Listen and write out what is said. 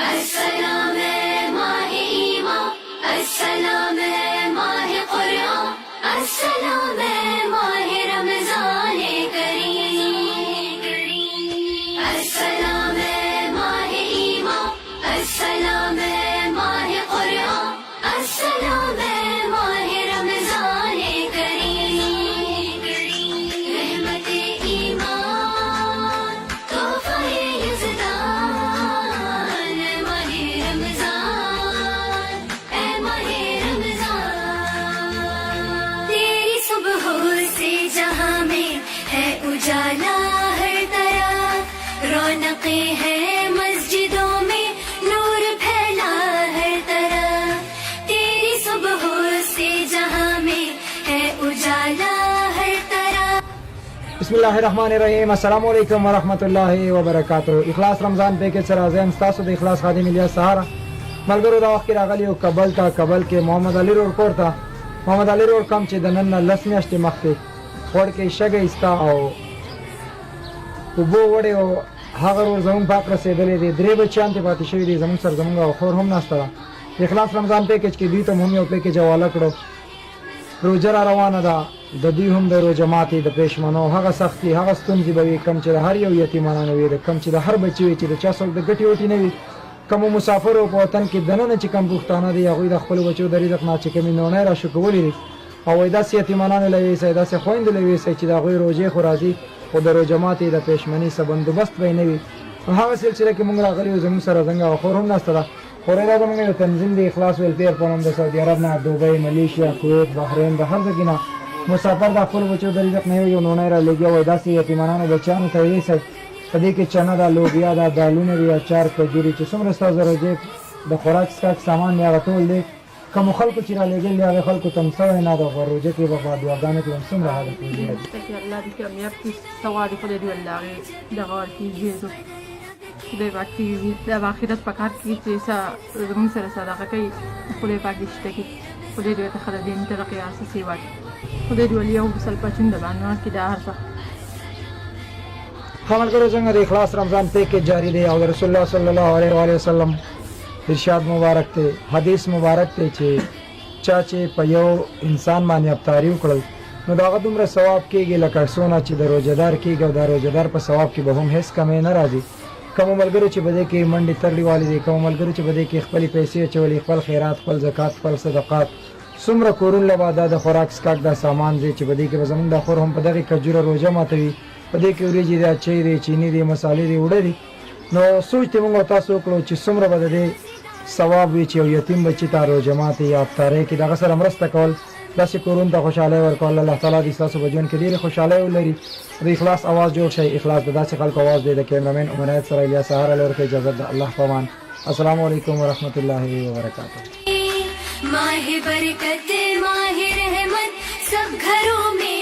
अस्सलाम है माहे ईमान, अस्सलाम है माहे कुरान, अस्सलाम है माहे रमजान करीम, अस्सलाम है माहे ईमान, अस्सलाम है माहे कुरान, अस्सलाम है माहे रमजान करीम, रहमते ईमान तोहफे यज़दान, माहे रमजान ऐ माहे रमजान, तेरी सुबह से जहां में है उजाला हर तरफ, रौनकें हैं मस्जिदों में, नूर फैला हर तरफ, तेरी सुबह से जहां में है उजाला हर तरफ। बिस्मिल्लाहिर्रहमानिर्रहीम। अस्सलाम वालेकुम वरहमतुल्लाहि वबरकातुहू। इखलास रमज़ान पैकेज सर आज़म स्तासु द इखलास खादिम इलियास सहारा मलगुरु दा वक्त की रागली हो कबल था कबल के मोहम्मद अली रोड कोर था मोहम्मद अली रोड कम चे दनन लस मियाश्ते मखके खोड़ के शगे इस्ता आओ उबो वड़े हो हागर और जमुन पाक रसेदले दे द्रे बच्चान ते पाती शवी दे जमुन सर जमुंगा खोर हम नास्ता इखलास रमज़ान पैकेज के दी तो हम पैकेज हवाला करो रोजरा रवाना दा د دوی هم د روژه ماتې د پېشمنو هغه سختي هغه ستونزې به وي کم چې د هر یو یتیمانانو وي کم چې د هر بچي وي چې د چا څوک د ګټې وټې نه وي کومو مسافرو په وطن کې دننه چې کم پښتانه دي هغوی د خپلو بچو د رزق نه چې کومې نوڼۍ راشکولې دي او وایي داسې یتیمانانو له ویسئ داسې خویندو له ویسئ چې د هغوی روژې خو راځي خو د روژه ماتې د پېشمني څه بندوبست به یې نه وي نو هغه سلسله کې مونږ راغلي یو زموږ سره زنګ او خور هم ناسته ده خورېدا زموږ یو تنظیم د اخلاص ویلفیر په نوم د سعودي عرب نه دوبۍ ملیشیا کویت بحرین د هر ځای کې نه مسافر د خپل بچو د رزق نه یو نوڼۍ رالیږي وایي داسې یتیمانانو بچیانو ته ویسئ په دې کې چنه ده لوبیا ده دالونه دي اچار کجوري چې څومره ستاسو روژې د خوراک څښاک سامان دی هغه ټول دی کومو خلکو چې رالیږل دي هغې خلکو ته هم سوی نه ده خو روژه کې به په دعاګانو کې هم څومره حالت ویلي که الله دې کامیاب کړي ثواب خدای دې الله هغې دغه ورکړي جیزو خدای پاک دې د آخرت په کار کې چې زموږ سره صدقه کوي خدای پاک دې شته کړي خدای دې ورته ښه د دین ترقي اساسي ورکړي خدای دې ولي یو بسل پچون د باندې ورکړي دا هر څه ملګرو څنګه د اخلاص رمضان پیکیج جاری دی او د رسول الله صلی الله علیه و آله وسلم ارشاد مبارک دی حدیث مبارک دی چې چا چې په یو انسان باندې افطاري وکړل نو د هغه دومره ثواب کېږي لکه څونه چې د روژهدار کېږي او د روژهدار په ثواب کې به هم هېڅ کمی نه راځي کومو ملګرو چې به دې کې منډې ترلې والي دي کومو ملګرو چې به دې کې خپلې پیسې اچولي خپل خیرات خپل زکات خپل صدقات څومره کورونه له به دا د خوراک څښاک دا سامان دی چې به دې کې به زموږ دا خور هم په دغې کجوره روژه ماتوي په دې کې وریجې دي اچۍ دی چیني دی مسالې دي اوړه دي نو سوچ دې موږ تاسو وکړو چې څومره به د دې ثواب وي چې یو یتیم بچي ته روژه ماتې یا افطارۍ کې دغه سره مرسته کول داسې کورونو ته خوشحالۍ ورکول الله تعالی دې ستاسو په ژوند کې ډېرې خوشحالۍ ولري د اخلاص اواز جوړ شئ اخلاص د داسې خلکو اواز دی د کیمرامین عمرایت سره الیاس سهار له ورکه اجازت ده الله پامان السلام علیکم ورحمۃ اللہ وبرکاتہ माहे बरकत माहे रहमत सब घरों में